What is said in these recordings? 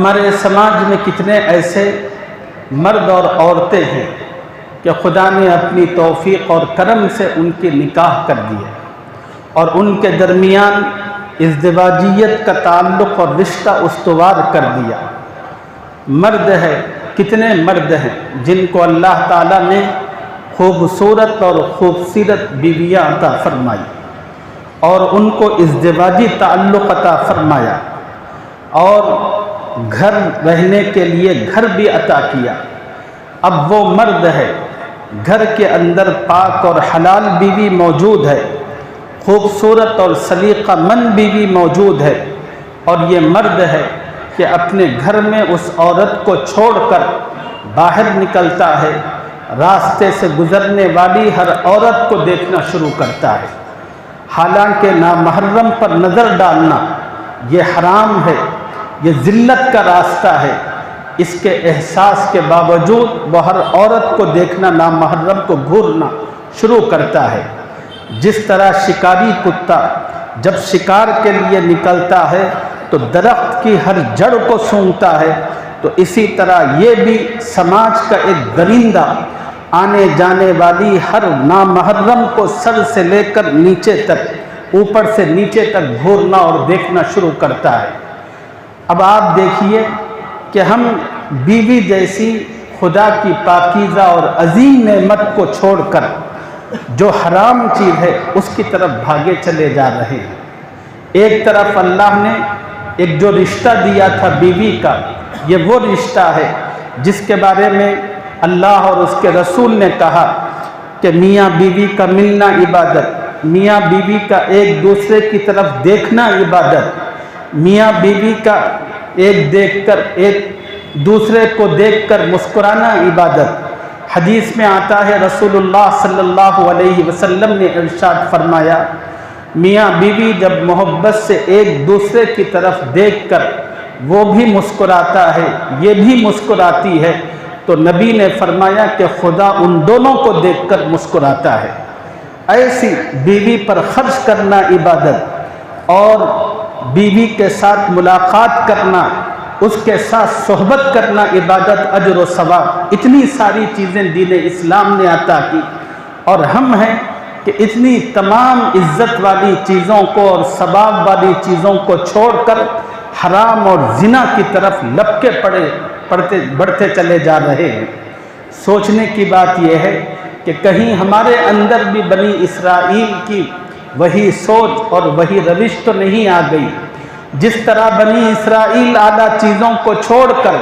ہمارے سماج میں کتنے ایسے مرد اور عورتیں ہیں کہ خدا نے اپنی توفیق اور کرم سے ان کے نکاح کر دیے اور ان کے درمیان ازدواجیت کا تعلق اور رشتہ استوار کر دیا۔ مرد ہے، کتنے مرد ہیں جن کو اللہ تعالیٰ نے خوبصورت اور خوبصورت بیویاں عطا فرمائی اور ان کو ازدواجی تعلق عطا فرمایا اور گھر رہنے کے لیے گھر بھی عطا کیا۔ اب وہ مرد ہے، گھر کے اندر پاک اور حلال بیوی موجود ہے، خوبصورت اور سلیقہ مند بیوی موجود ہے، اور یہ مرد ہے کہ اپنے گھر میں اس عورت کو چھوڑ کر باہر نکلتا ہے، راستے سے گزرنے والی ہر عورت کو دیکھنا شروع کرتا ہے، حالانکہ نامحرم پر نظر ڈالنا یہ حرام ہے، یہ ذلت کا راستہ ہے۔ اس کے احساس کے باوجود وہ ہر عورت کو دیکھنا، نامحرم کو گھورنا شروع کرتا ہے۔ جس طرح شکاری کتا جب شکار کے لیے نکلتا ہے تو درخت کی ہر جڑ کو سونگھتا ہے، تو اسی طرح یہ بھی سماج کا ایک درندہ آنے جانے والی ہر نامحرم کو سر سے لے کر نیچے تک، اوپر سے نیچے تک گھورنا اور دیکھنا شروع کرتا ہے۔ اب آپ دیکھیے کہ ہم بیوی جیسی خدا کی پاکیزہ اور عظیم نعمت کو چھوڑ کر جو حرام چیز ہے اس کی طرف بھاگے چلے جا رہے ہیں۔ ایک طرف اللہ نے ایک جو رشتہ دیا تھا بیوی کا، یہ وہ رشتہ ہے جس کے بارے میں اللہ اور اس کے رسول نے کہا کہ میاں بیوی کا ملنا عبادت، میاں بیوی کا ایک دوسرے کی طرف دیکھنا عبادت، میاں بیوی کا ایک دوسرے کو دیکھ کر مسکرانا عبادت۔ حدیث میں آتا ہے رسول اللہ صلی اللہ علیہ وسلم نے ارشاد فرمایا، میاں بیوی جب محبت سے ایک دوسرے کی طرف دیکھ کر وہ بھی مسکراتا ہے، یہ بھی مسکراتی ہے، تو نبی نے فرمایا کہ خدا ان دونوں کو دیکھ کر مسکراتا ہے۔ ایسی بیوی پر خرچ کرنا عبادت اور بیوی کے ساتھ ملاقات کرنا، اس کے ساتھ صحبت کرنا عبادت، اجر و ثواب، اتنی ساری چیزیں دین اسلام نے عطا کی، اور ہم ہیں کہ اتنی تمام عزت والی چیزوں کو اور ثواب والی چیزوں کو چھوڑ کر حرام اور زنا کی طرف لپکے بڑھتے چلے جا رہے ہیں۔ سوچنے کی بات یہ ہے کہ کہیں ہمارے اندر بھی بنی اسرائیل کی وہی سوچ اور وہی روش تو نہیں آ گئی، جس طرح بنی اسرائیل اعلیٰ چیزوں کو چھوڑ کر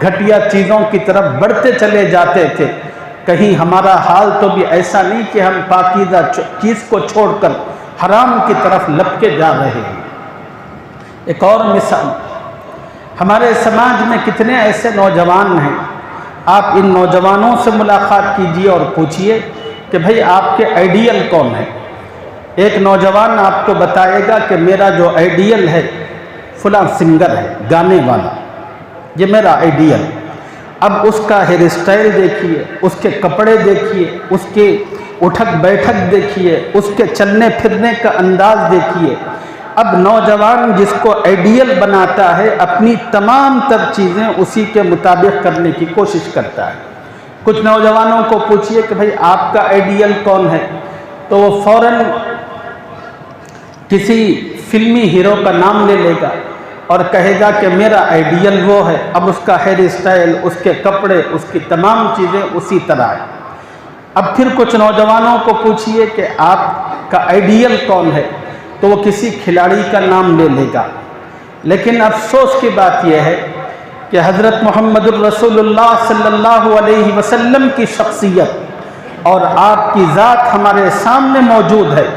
گھٹیا چیزوں کی طرف بڑھتے چلے جاتے تھے، کہیں ہمارا حال تو بھی ایسا نہیں کہ ہم پاکیزہ چیز کو چھوڑ کر حرام کی طرف لپکے جا رہے ہیں۔ ایک اور مثال، ہمارے سماج میں کتنے ایسے نوجوان ہیں، آپ ان نوجوانوں سے ملاقات کیجئے اور پوچھئے کہ بھئی آپ کے آئیڈیل کون ہے۔ ایک نوجوان آپ کو بتائے گا کہ میرا جو آئیڈیل ہے فلاں سنگر ہے، گانے والا، یہ میرا آئیڈیل۔ اب اس کا ہیئر اسٹائل دیکھیے، اس کے کپڑے دیکھیے، اس کے اٹھک بیٹھک دیکھیے، اس کے چلنے پھرنے کا انداز دیکھیے۔ اب نوجوان جس کو آئیڈیل بناتا ہے اپنی تمام تر چیزیں اسی کے مطابق کرنے کی کوشش کرتا ہے۔ کچھ نوجوانوں کو پوچھئے کہ بھئی آپ کا آئیڈیل کون ہے، تو وہ فوراً کسی فلمی ہیرو کا نام لے لے گا اور کہے گا کہ میرا آئیڈیل وہ ہے۔ اب اس کا ہیئر اسٹائل، اس کے کپڑے، اس کی تمام چیزیں اسی طرح ہیں۔ اب پھر کچھ نوجوانوں کو پوچھئے کہ آپ کا آئیڈیل کون ہے، تو وہ کسی کھلاڑی کا نام لے لے گا۔ لیکن افسوس کی بات یہ ہے کہ حضرت محمد الرسول اللہ صلی اللہ علیہ وسلم کی شخصیت اور آپ کی ذات ہمارے سامنے موجود ہے۔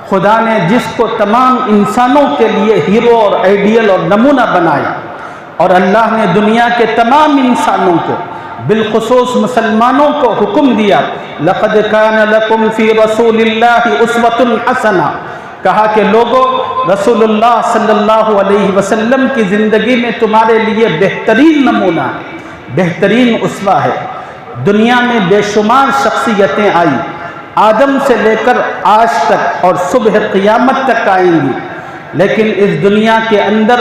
خدا نے جس کو تمام انسانوں کے لیے ہیرو اور آئیڈیل اور نمونہ بنایا، اور اللہ نے دنیا کے تمام انسانوں کو بالخصوص مسلمانوں کو حکم دیا، لَقَدْ كَانَ لَكُمْ فِي رَسُولِ اللَّهِ أُسْوَةٌ حَسَنَةٌ، کہا کہ لوگو رسول اللہ صلی اللہ علیہ وسلم کی زندگی میں تمہارے لیے بہترین نمونہ ہے، بہترین اسوہ ہے۔ دنیا میں بے شمار شخصیتیں آئی، آدم سے لے کر آج تک اور صبح قیامت تک آئیں گی، لیکن اس دنیا کے اندر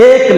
1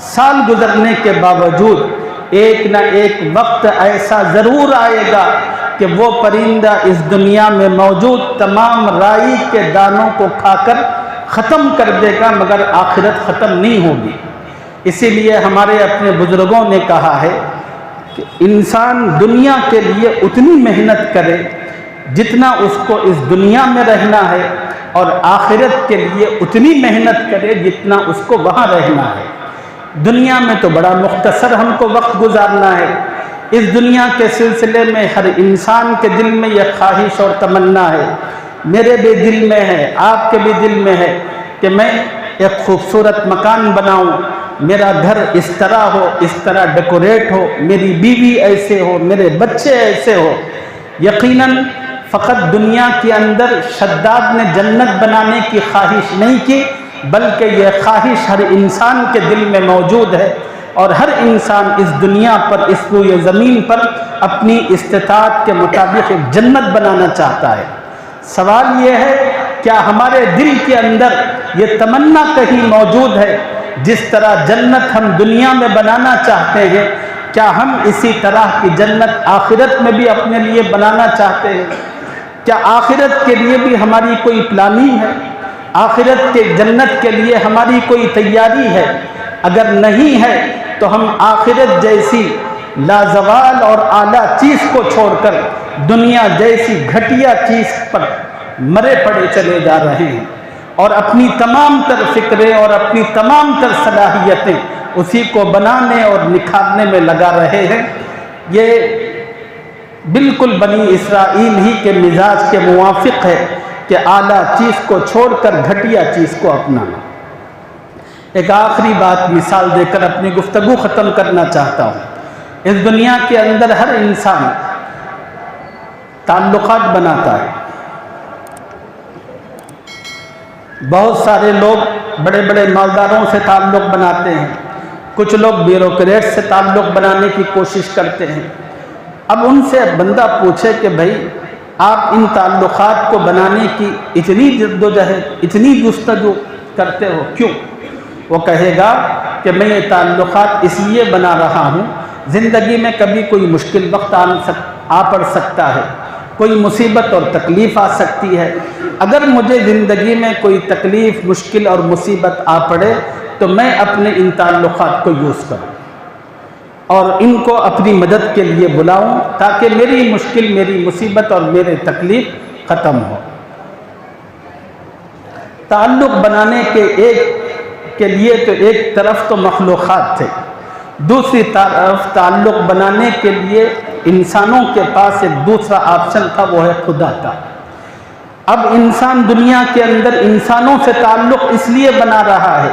سال گزرنے کے باوجود ایک نہ ایک وقت ایسا ضرور آئے گا کہ وہ پرندہ اس دنیا میں موجود تمام رائی کے دانوں کو کھا کر ختم کر دے گا، مگر آخرت ختم نہیں ہوگی۔ اسی لیے ہمارے اپنے بزرگوں نے کہا ہے کہ انسان دنیا کے لیے اتنی محنت کرے جتنا اس کو اس دنیا میں رہنا ہے، اور آخرت کے لیے اتنی محنت کرے جتنا اس کو وہاں رہنا ہے۔ دنیا میں تو بڑا مختصر ہم کو وقت گزارنا ہے۔ اس دنیا کے سلسلے میں ہر انسان کے دل میں یہ خواہش اور تمنا ہے، میرے بھی دل میں ہے، آپ کے بھی دل میں ہے کہ میں ایک خوبصورت مکان بناؤں، میرا گھر اس طرح ہو، اس طرح ڈیکوریٹ ہو، میری بیوی ایسے ہو، میرے بچے ایسے ہو۔ یقیناً فقط دنیا کے اندر شداد نے جنت بنانے کی خواہش نہیں کی، بلکہ یہ خواہش ہر انسان کے دل میں موجود ہے، اور ہر انسان اس دنیا پر، اس روئے زمین پر اپنی استطاعت کے مطابق ایک جنت بنانا چاہتا ہے۔ سوال یہ ہے، کیا ہمارے دل کے اندر یہ تمنا کہیں موجود ہے جس طرح جنت ہم دنیا میں بنانا چاہتے ہیں، کیا ہم اسی طرح کی جنت آخرت میں بھی اپنے لیے بنانا چاہتے ہیں؟ کیا آخرت کے لیے بھی ہماری کوئی پلاننگ ہے؟ آخرت کے جنت کے لیے ہماری کوئی تیاری ہے؟ اگر نہیں ہے تو ہم آخرت جیسی لازوال اور اعلیٰ چیز کو چھوڑ کر دنیا جیسی گھٹیا چیز پر مرے پڑے چلے جا رہے ہیں، اور اپنی تمام تر فکریں اور اپنی تمام تر صلاحیتیں اسی کو بنانے اور نکھارنے میں لگا رہے ہیں۔ یہ بالکل بنی اسرائیل ہی کے مزاج کے موافق ہے کہ اعلیٰ چیز کو چھوڑ کر گھٹیا چیز کو اپنانا۔ ایک آخری بات مثال دے کر اپنی گفتگو ختم کرنا چاہتا ہوں۔ اس دنیا کے اندر ہر انسان تعلقات بناتا ہے۔ بہت سارے لوگ بڑے بڑے مالداروں سے تعلق بناتے ہیں، کچھ لوگ بیوروکریٹ سے تعلق بنانے کی کوشش کرتے ہیں۔ اب ان سے بندہ پوچھے کہ بھائی آپ ان تعلقات کو بنانے کی اتنی جدوجہد، اتنی جستجو کرتے ہو کیوں؟ وہ کہے گا کہ میں یہ تعلقات اس لیے بنا رہا ہوں، زندگی میں کبھی کوئی مشکل وقت آ پڑ سکتا ہے، کوئی مصیبت اور تکلیف آ سکتی ہے۔ اگر مجھے زندگی میں کوئی تکلیف، مشکل اور مصیبت آ پڑے تو میں اپنے ان تعلقات کو یوز کروں اور ان کو اپنی مدد کے لیے بلاؤں، تاکہ میری مشکل، میری مصیبت اور میرے تکلیف ختم ہو۔ تعلق بنانے کے لیے تو ایک طرف تو مخلوقات تھے، دوسری طرف تعلق بنانے کے لیے انسانوں کے پاس ایک دوسرا آپشن تھا، وہ ہے خدا کا۔ اب انسان دنیا کے اندر انسانوں سے تعلق اس لیے بنا رہا ہے،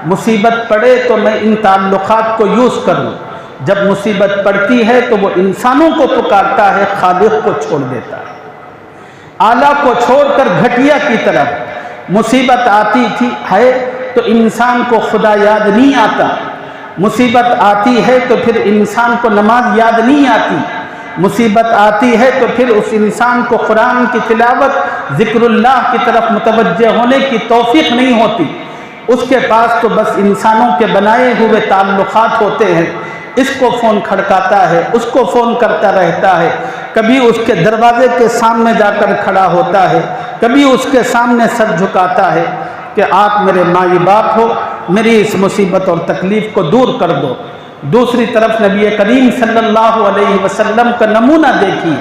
مصیبت پڑے تو میں ان تعلقات کو یوز کروں، جب مصیبت پڑتی ہے تو وہ انسانوں کو پکارتا ہے، خالق کو چھوڑ دیتا ہے۔ اعلیٰ کو چھوڑ کر گھٹیا کی طرف مصیبت آتی ہے تو انسان کو خدا یاد نہیں آتا، مصیبت آتی ہے تو پھر انسان کو نماز یاد نہیں آتی، مصیبت آتی ہے تو پھر اس انسان کو قرآن کی تلاوت، ذکر اللہ کی طرف متوجہ ہونے کی توفیق نہیں ہوتی۔ اس کے پاس تو بس انسانوں کے بنائے ہوئے تعلقات ہوتے ہیں، اس کو فون کھڑکاتا ہے، اس کو فون کرتا رہتا ہے، کبھی اس کے دروازے کے سامنے جا کر کھڑا ہوتا ہے، کبھی اس کے سامنے سر جھکاتا ہے کہ آپ میرے مائی باپ ہو، میری اس مصیبت اور تکلیف کو دور کر دو۔ دوسری طرف نبی کریم صلی اللہ علیہ وسلم کا نمونہ دیکھیے،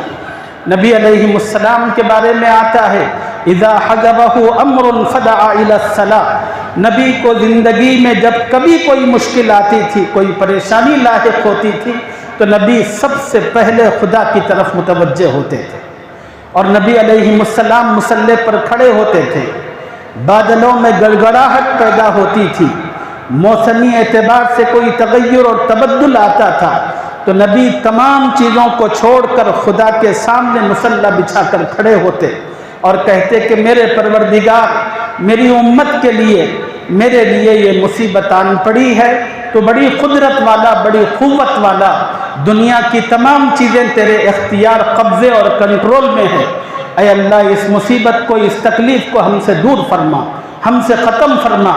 نبی علیہ السلام کے بارے میں آتا ہے اذا حجبہ امر فدعا الی الصلاۃ، نبی کو زندگی میں جب کبھی کوئی مشکل آتی تھی، کوئی پریشانی لاحق ہوتی تھی تو نبی سب سے پہلے خدا کی طرف متوجہ ہوتے تھے، اور نبی علیہ السلام مصلی پر کھڑے ہوتے تھے، بادلوں میں گڑگڑاہٹ پیدا ہوتی تھی، موسمی اعتبار سے کوئی تغیر اور تبدل آتا تھا تو نبی تمام چیزوں کو چھوڑ کر خدا کے سامنے مصلی بچھا کر کھڑے ہوتے اور کہتے کہ میرے پروردگار، میری امت کے لیے، میرے لیے یہ مصیبت آن پڑی ہے، تو بڑی قدرت والا، بڑی قوت والا، دنیا کی تمام چیزیں تیرے اختیار، قبضے اور کنٹرول میں ہیں، اے اللہ اس مصیبت کو، اس تکلیف کو ہم سے دور فرما، ہم سے ختم فرما۔